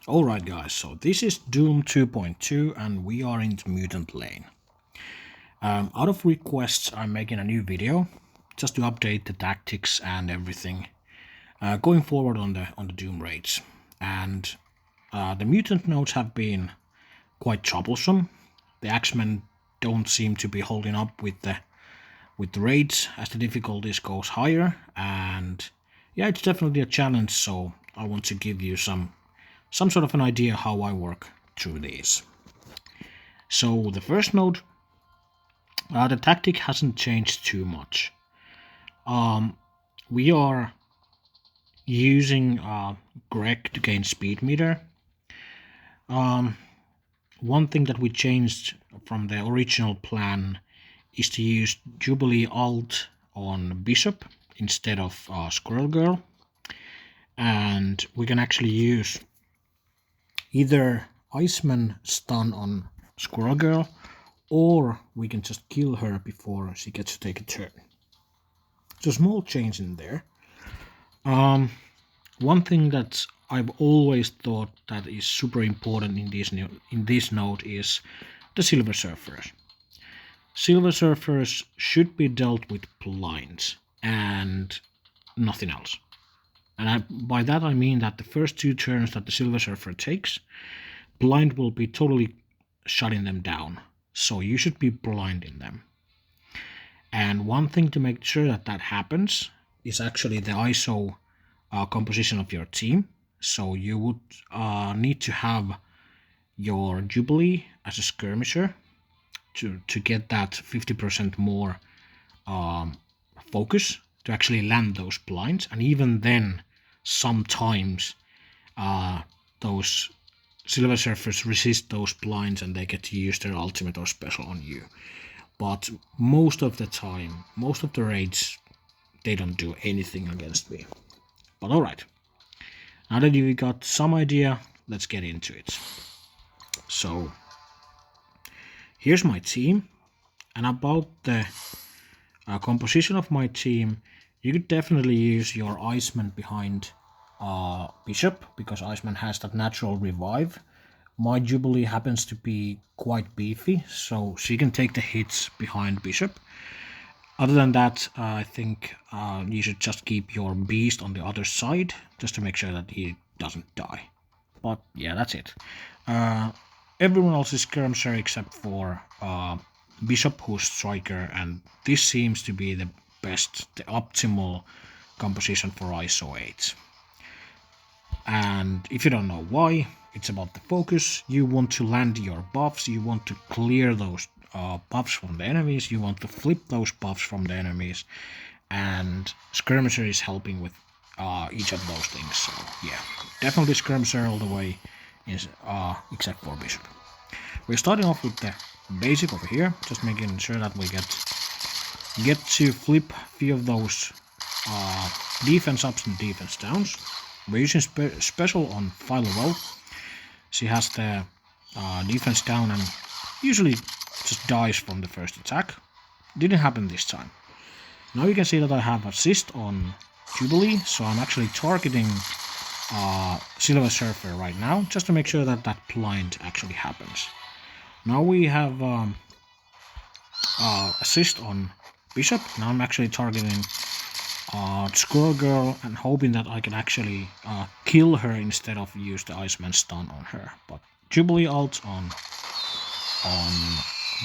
Alright guys, so this is Doom 2.2 and we are into mutant lane. Out of requests I'm making a new video just to update the tactics and everything going forward on the Doom raids. And the mutant nodes have been quite troublesome. The axmen don't seem to be holding up with the raids as the difficulties goes higher, and yeah, it's definitely a challenge, so I want to give you some sort of an idea how I work through these. So the first node, the tactic hasn't changed too much. We are using Greg to gain speed meter. One thing that we changed from the original plan is to use Jubilee alt on Bishop instead of Squirrel Girl, and we can actually use either Iceman stun on Squirrel Girl, or we can just kill her before she gets to take a turn. So small change in there. One thing that I've always thought that is super important in this node is the Silver Surfers. Silver Surfers should be dealt with blinds and nothing else. And by that I mean that the first two turns that the Silver Surfer takes, blind will be totally shutting them down. So you should be blinding them. And one thing to make sure that that happens is actually the ISO composition of your team. So you would need to have your Jubilee as a skirmisher to get that 50% more focus to actually land those blinds. And even then, sometimes those Silver Surfers resist those blinds and they get to use their ultimate or special on you. But most of the time, most of the raids, they don't do anything against me. But alright, now that you got some idea, let's get into it. So, here's my team, and about the composition of my team, you could definitely use your Iceman behind Bishop, because Iceman has that natural revive. My Jubilee happens to be quite beefy, so she can take the hits behind Bishop. Other than that, I think you should just keep your beast on the other side, just to make sure that he doesn't die. But yeah, that's it. Everyone else is skirmisher except for Bishop, who's striker, and this seems to be the best, the optimal composition for ISO 8. And if you don't know why, it's about the focus. You want to land your buffs, you want to clear those buffs from the enemies, you want to flip those buffs from the enemies, and skirmisher is helping with each of those things. So yeah, definitely skirmisher all the way, is except for Bishop. We're starting off with the basic over here, just making sure that we get to flip a few of those defense ups and defense downs. We're using special on Philo. She has the defense down and usually just dies from the first attack. Didn't happen this time. Now you can see that I have assist on Jubilee, so I'm actually targeting Silver Surfer right now, just to make sure that that blind actually happens. Now we have assist on Bishop. Now I'm actually targeting Squirrel Girl and hoping that I can actually kill her instead of use the Iceman stun on her. But Jubilee ult on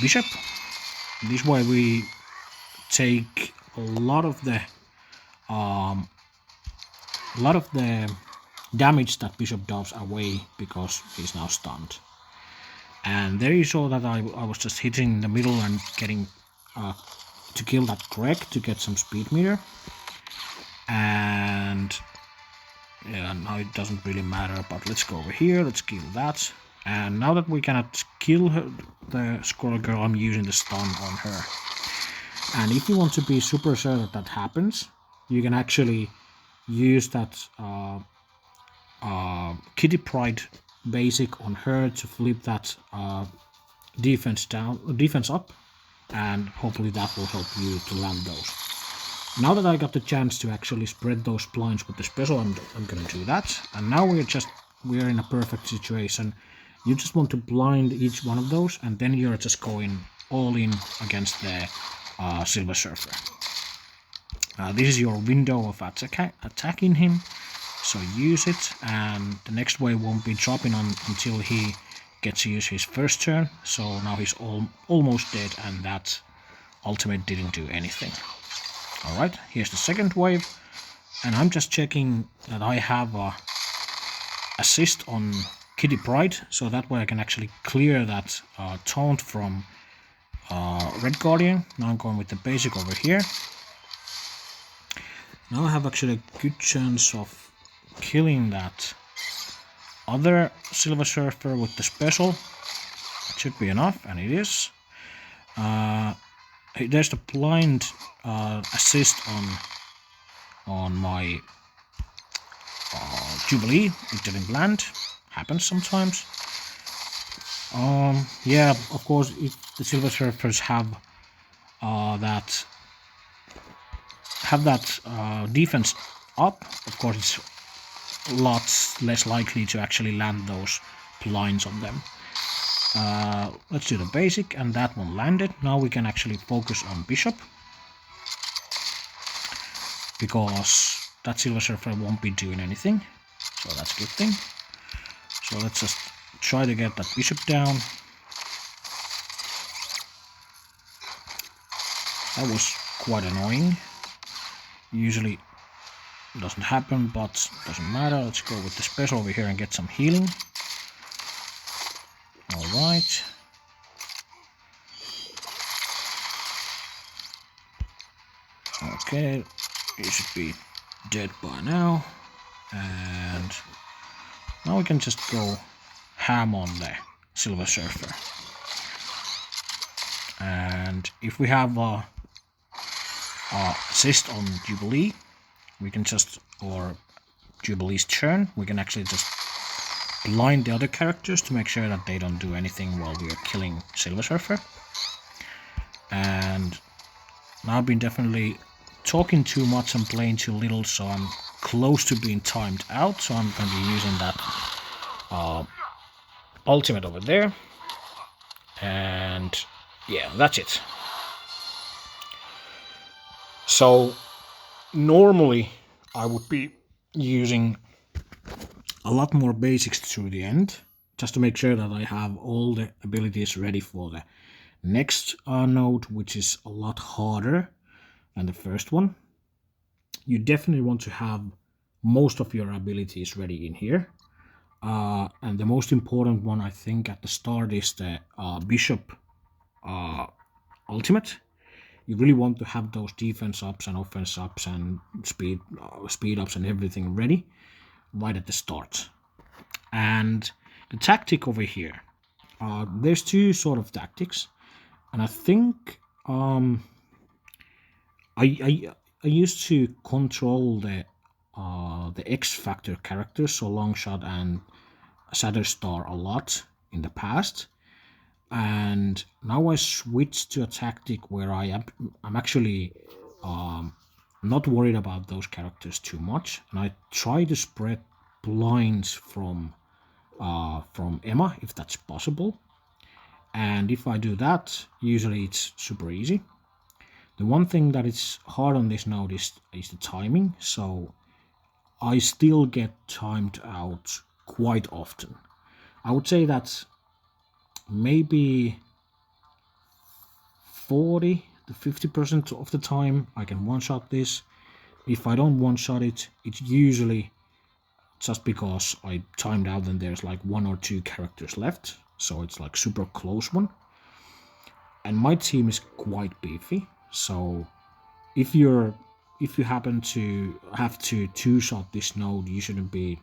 Bishop. This way we take a lot of the damage that Bishop does away because he's now stunned. And there you saw that I was just hitting in the middle and getting to kill that Greg to get some speed meter. And yeah, now it doesn't really matter, but let's go over here, let's kill that. And now that we cannot kill her, the Squirrel Girl, I'm using the stun on her. And if you want to be super sure that that happens, you can actually use that Kitty Pride basic on her to flip that defense up, and hopefully that will help you to land those. Now that I got the chance to actually spread those blinds with the special, I'm gonna do that. And now we're just we are in a perfect situation. You just want to blind each one of those, and then you're just going all in against the Silver Surfer. This is your window of attacking him, so use it, and the next wave won't be dropping on until he gets to use his first turn. So now he's almost dead, and that ultimate didn't do anything. Alright, here's the second wave, and I'm just checking that I have a assist on Kitty Pryde, so that way I can actually clear that taunt from Red Guardian. Now I'm going with the basic over here. Now I have actually a good chance of killing that other Silver Surfer with the special. It should be enough, and it is. There's the blind assist on my Jubilee. It didn't land. Happens sometimes. Yeah, of course, if the Silver Surfers have that defense up, of course it's lots less likely to actually land those blinds on them. Let's do the basic, and that one landed. Now we can actually focus on Bishop, because that Silver Surfer won't be doing anything, so that's a good thing. So let's just try to get that Bishop down. That was quite annoying. Usually doesn't happen, but doesn't matter. Let's go with the special over here and get some healing. Alright. Okay, he should be dead by now. And now we can just go ham on the Silver Surfer. And if we have a assist on Jubilee, we can just, or Jubilee's turn, we can actually just blind the other characters to make sure that they don't do anything while we are killing Silver Surfer. And now I've been definitely talking too much and playing too little, so I'm close to being timed out, so I'm going to be using that ultimate over there. And yeah, that's it. So normally I would be using a lot more basics through the end, just to make sure that I have all the abilities ready for the next node, which is a lot harder than the first one. You definitely want to have most of your abilities ready in here. And the most important one, I think, at the start is the Bishop ultimate. You really want to have those defense ups and offense ups and speed ups and everything ready right at the start. And the tactic over here, there's two sort of tactics, and I think I used to control the X Factor characters, so Longshot and Shatterstar, a lot in the past. And now I switched to a tactic where I'm actually not worried about those characters too much, and I try to spread blinds from Emma if that's possible. And if I do that, usually it's super easy. The one thing that is hard on this node is the timing, so I still get timed out quite often. I would say that maybe 40 to 50% of the time I can one-shot this. If I don't one-shot it, it's usually just because I timed out and there's like one or two characters left, so it's like super close one. And my team is quite beefy, so if you happen to have to two-shot this node, you shouldn't be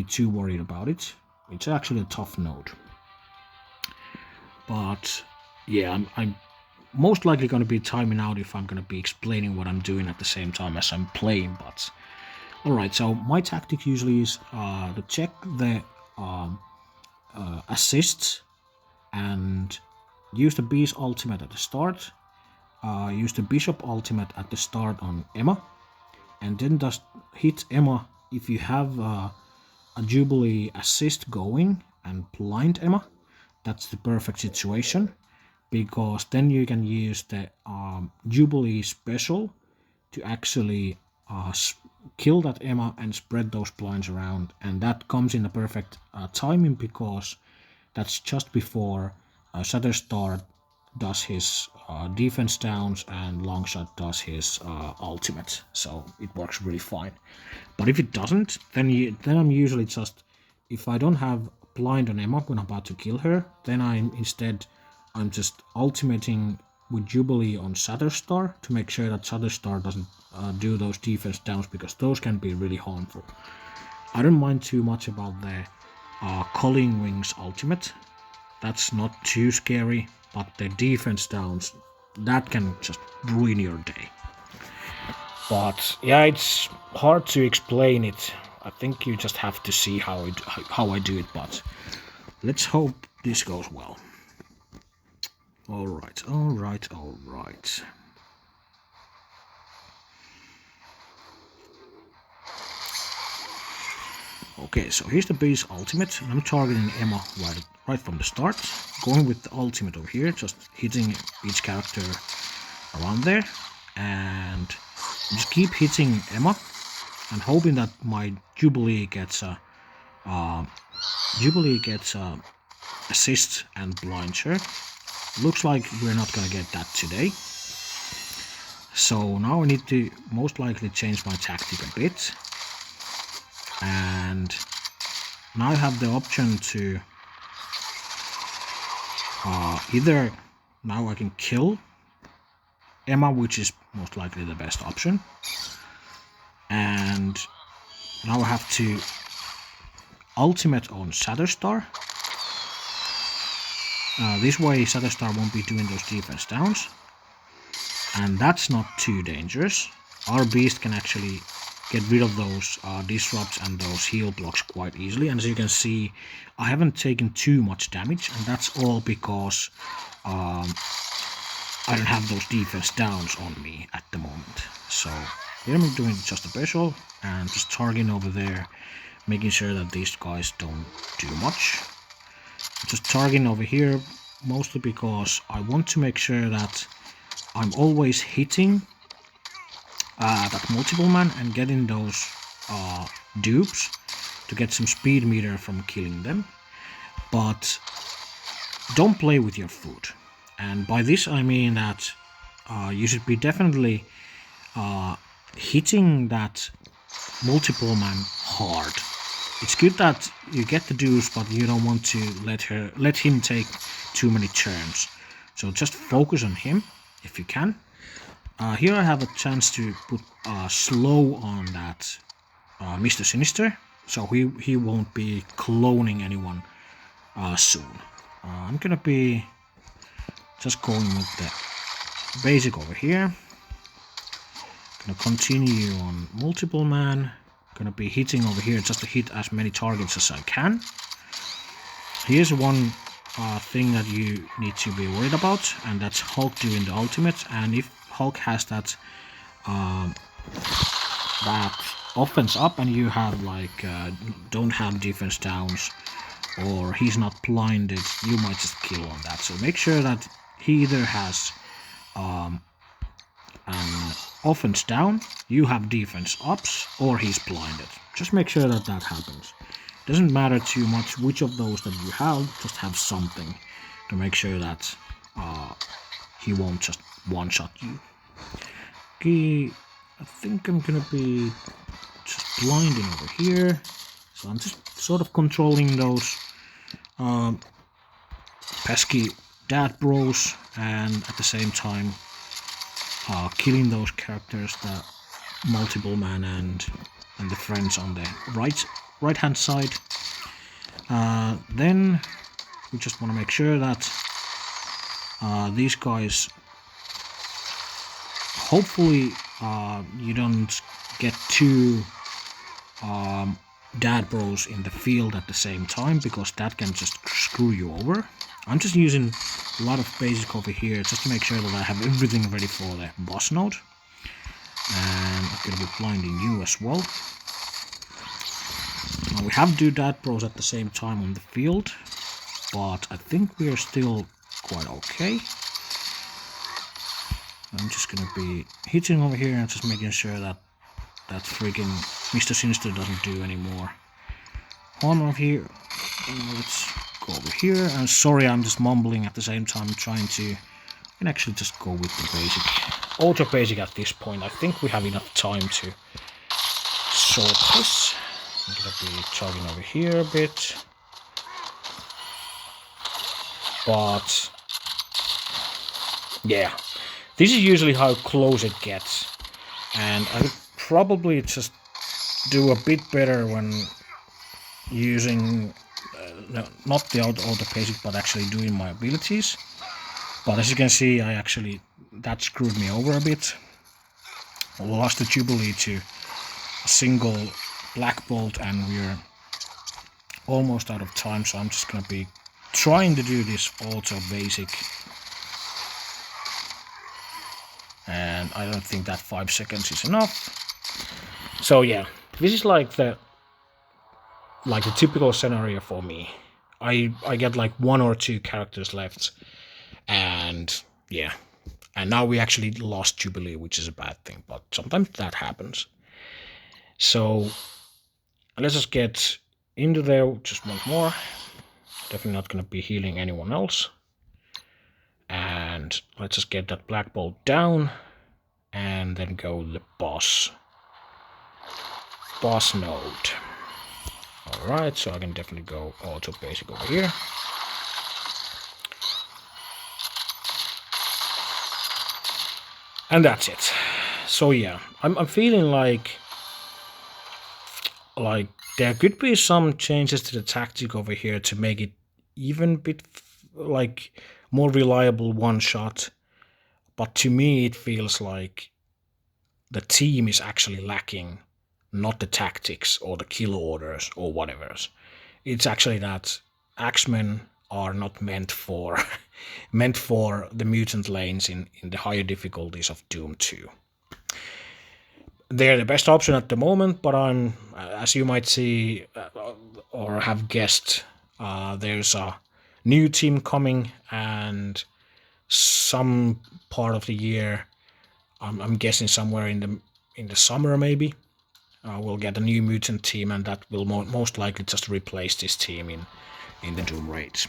too worried about it. It's actually a tough node. But yeah, I'm most likely going to be timing out if I'm going to be explaining what I'm doing at the same time as I'm playing. But alright, so my tactic usually is to check the assists and use the Beast ultimate at the start, use the Bishop ultimate at the start on Emma, and then just hit Emma if you have a Jubilee assist going and blind Emma, that's the perfect situation, because then you can use the Jubilee special to actually kill that Emma and spread those blinds around, and that comes in the perfect timing because that's just before Shatterstar does his defense downs and Longshot does his ultimate, so it works really fine. But if it doesn't, then I'm usually just, if I don't have blind on Emma when I'm about to kill her, then I'm just ultimating with Jubilee on Shatterstar to make sure that Shatterstar doesn't do those defense downs, because those can be really harmful. I don't mind too much about the Culling Wings ultimate. That's not too scary, but the defense downs, that can just ruin your day. But yeah, it's hard to explain it. I think you just have to see how I do it, but let's hope this goes well. Alright. Okay, so here's the base ultimate, and I'm targeting Emma right from the start. Going with the ultimate over here, just hitting each character around there, and just keep hitting Emma and hoping that my Jubilee gets a assist and blind her. Looks like we're not gonna get that today. So now I need to most likely change my tactic a bit. And now I have the option to either now I can kill Emma, which is most likely the best option. And now I have to ultimate on Shatterstar. This way Shatterstar won't be doing those defense downs. And that's not too dangerous. Our beast can actually get rid of those disrupts and those heal blocks quite easily. And as you can see, I haven't taken too much damage, and that's all because I don't have those defense downs on me at the moment. So here I'm doing just a special and just targeting over there, making sure that these guys don't do much. Just targeting over here mostly because I want to make sure that I'm always hitting that multiple man and getting those dupes to get some speed meter from killing them. But don't play with your food, and by this I mean that you should be definitely hitting that multiple man hard. It's good that you get the dupes, but you don't want to let him take too many turns. So just focus on him if you can. Here I have a chance to put slow on that Mr. Sinister, so he won't be cloning anyone soon. I'm gonna be just going with the basic over here. Gonna continue on multiple man. Gonna be hitting over here just to hit as many targets as I can. Here's one thing that you need to be worried about, and that's Hulk doing the ultimate. And if Hulk has that offense up and you have like don't have defense downs, or he's not blinded, you might just kill on that. So make sure that he either has an offense down, you have defense ups, or he's blinded. Just make sure that that happens. Doesn't matter too much which of those that you have, just have something to make sure that he won't just one-shot you. Okay, I think I'm gonna be just blinding over here. So I'm just sort of controlling those pesky dad bros, and at the same time killing those characters, the multiple man and the friends on the right hand side. Then we just want to make sure that these guys, hopefully you don't get two dad bros in the field at the same time, because that can just screw you over. I'm just using a lot of basic over here just to make sure that I have everything ready for the boss node. And I'm going to be blinding you as well. Now we have two dead bros at the same time on the field, but I think we are still quite okay. I'm just gonna be hitting over here and just making sure that that freaking Mr. Sinister doesn't do any more harm over here. Let's go over here. And sorry, I'm just mumbling at the same time, trying to. I can actually just go with the basic, auto basic at this point. I think we have enough time to sort this. I'm gonna be jogging over here a bit, but yeah, this is usually how close it gets, and I would probably just do a bit better when using no, not the auto basic, but actually doing my abilities. But as you can see, that screwed me over a bit. I lost the Jubilee to a single Black Bolt, and we're almost out of time, so I'm just gonna be trying to do this auto basic. And I don't think that 5 seconds is enough. So yeah, this is like the typical scenario for me. I get like 1 or 2 characters left, and yeah. And now we actually lost Jubilee, which is a bad thing, but sometimes that happens. So let's just get into there just once more. Definitely not going to be healing anyone else. And let's just get that Black Bolt down and then go the boss node. Alright, so I can definitely go auto basic over here. And that's it. So yeah, I'm feeling like there could be some changes to the tactic over here to make it even a bit like more reliable one shot. But to me, it feels like the team is actually lacking, not the tactics or the kill orders or whatever. It's actually that axmen are not meant for the mutant lanes in the higher difficulties of Doom 2. They're the best option at the moment, but I'm, as you might see or have guessed, there's a new team coming, and some part of the year, I'm guessing somewhere in the summer maybe, we'll get a new mutant team, and that will most likely just replace this team in the Doom raids.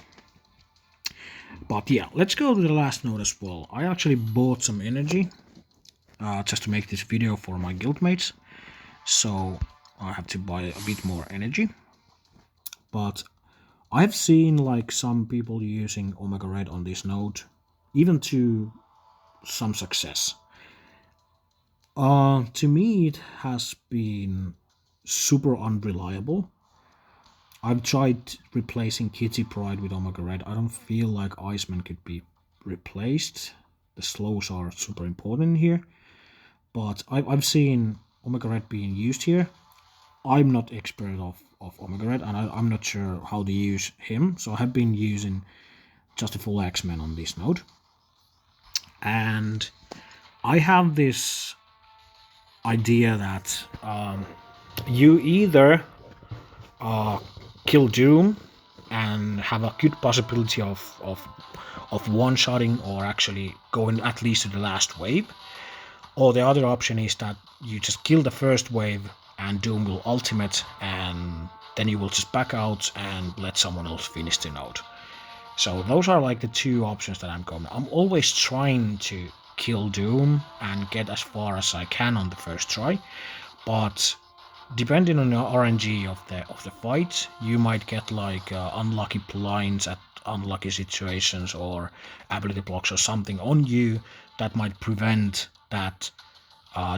But yeah, let's go to the last node as well. I actually bought some energy just to make this video for my guildmates, so I have to buy a bit more energy. But I've seen like some people using Omega Red on this node, even to some success. To me, it has been super unreliable. I've tried replacing Kitty Pride with Omega Red. I don't feel like Iceman could be replaced. The slows are super important here. But I've seen Omega Red being used here. I'm not expert of Omega Red, and I'm not sure how to use him. So I have been using just a full X-Men on this node. And I have this idea that you either kill Doom and have a good possibility of one-shotting or actually going at least to the last wave, or the other option is that you just kill the first wave and Doom will ultimate, and then you will just back out and let someone else finish the node. So those are like the two options that I'm going. I'm always trying to kill Doom and get as far as I can on the first try, but depending on the RNG of the fight, you might get like unlucky blinds at unlucky situations or ability blocks or something on you that might prevent that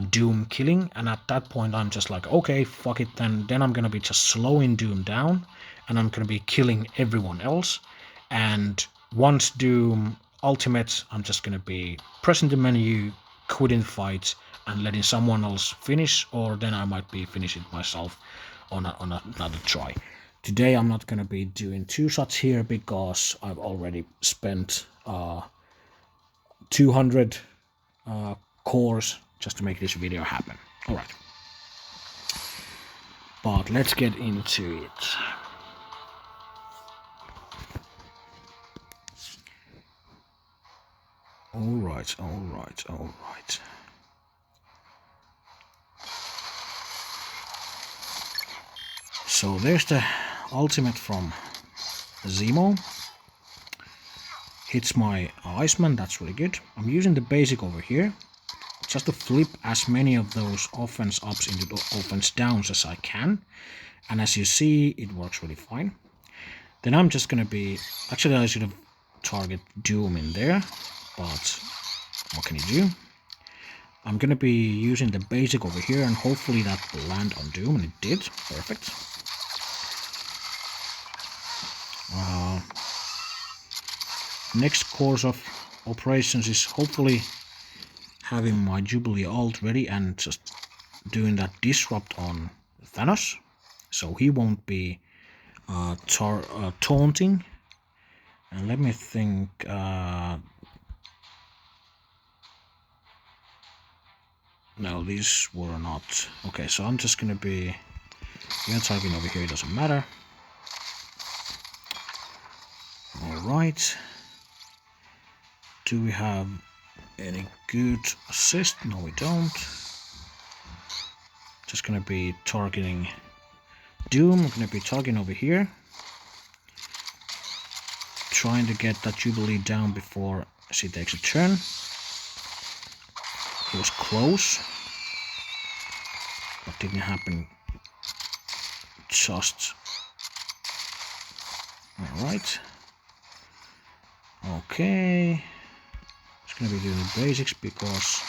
Doom killing, and at that point I'm just like, okay, fuck it, then I'm gonna be just slowing Doom down and I'm gonna be killing everyone else, and once Doom ultimates, I'm just gonna be pressing the menu, quitting the fight and letting someone else finish, or then I might be finishing myself on another try. Today I'm not gonna be doing 2 shots here because I've already spent 200 cores just to make this video happen. Alright. But let's get into it. Alright. So there's the ultimate from Zemo. Hits my Iceman, that's really good. I'm using the basic over here, just to flip as many of those offense ups into the offense downs as I can. And as you see, it works really fine. Then I'm just gonna be... Actually, I should have target Doom in there, but what can you do? I'm gonna be using the basic over here, and hopefully that will land on Doom, and it did. Perfect. Next course of operations is hopefully having my Jubilee ult ready and just doing that disrupt on Thanos, so he won't be taunting. And let me think. No, these were not. Okay, so I'm just gonna be... Yeah, targeting over here, doesn't matter. Alright. Do we have any good assist? No, we don't. Just gonna be targeting Doom. I'm gonna be targeting over here, trying to get that Jubilee down before she takes a turn. It was close, but didn't happen. Just alright. Okay. Just gonna be doing the basics because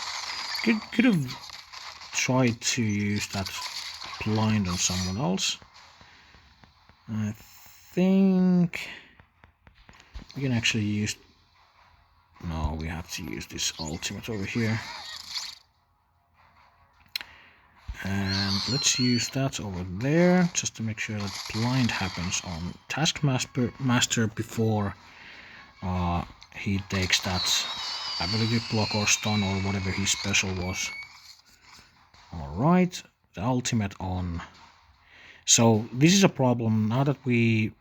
could have tried to use that blind on someone else. I think we can actually use... No, we have to use this ultimate over here. And let's use that over there, just to make sure that blind happens on Taskmaster before he takes that ability block or stun or whatever his special was. Alright, the ultimate on. So this is a problem. Now that we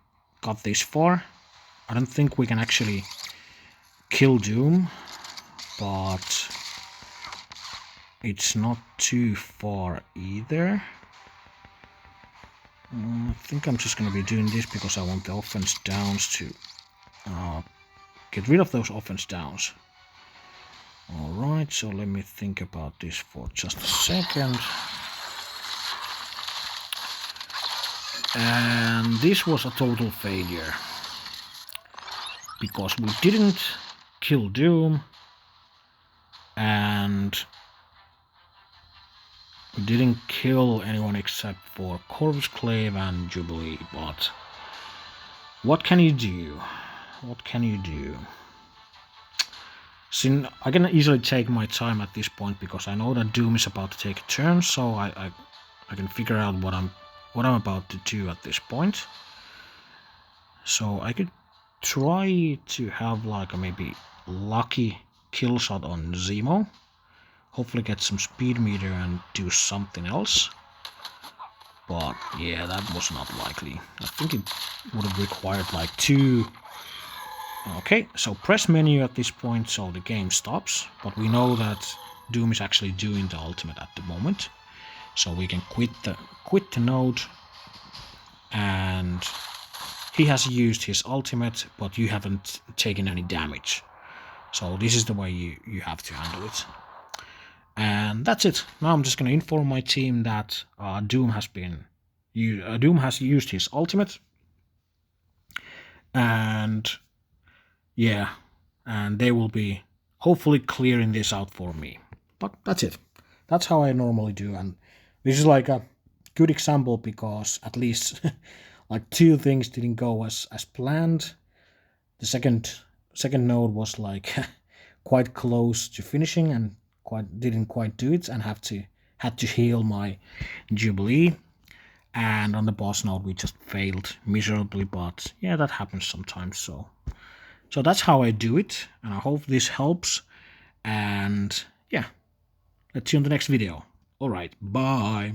got this far, I don't think we can actually kill Doom, but it's not too far either. I think I'm just going to be doing this because I want the offense downs to get rid of those offense downs. Alright, so let me think about this for just a second. And this was a total failure, because we didn't kill Doom, and we didn't kill anyone except for Corvus Clave and Jubilee. But what can you do? What can you do? Since I can easily take my time at this point, because I know that Doom is about to take a turn, so I can figure out what I'm about to do at this point. So I could try to have like a maybe lucky kill shot on Zemo, hopefully get some speed meter and do something else. But yeah, that was not likely. I think it would have required like 2. Okay, so press menu at this point, so the game stops. But we know that Doom is actually doing the ultimate at the moment, so we can quit the node. And he has used his ultimate, but you haven't taken any damage. So this is the way you have to handle it. And that's it. Now I'm just going to inform my team that Doom has used his ultimate. And yeah, and they will be hopefully clearing this out for me. But that's it. That's how I normally do, and this is like a good example because at least like 2 things didn't go as planned. The second node was like quite close to finishing and didn't quite do it, and had to heal my Jubilee. And on the boss node we just failed miserably, but yeah, that happens sometimes. So that's how I do it, and I hope this helps. And yeah, let's see you in the next video. Alright, bye.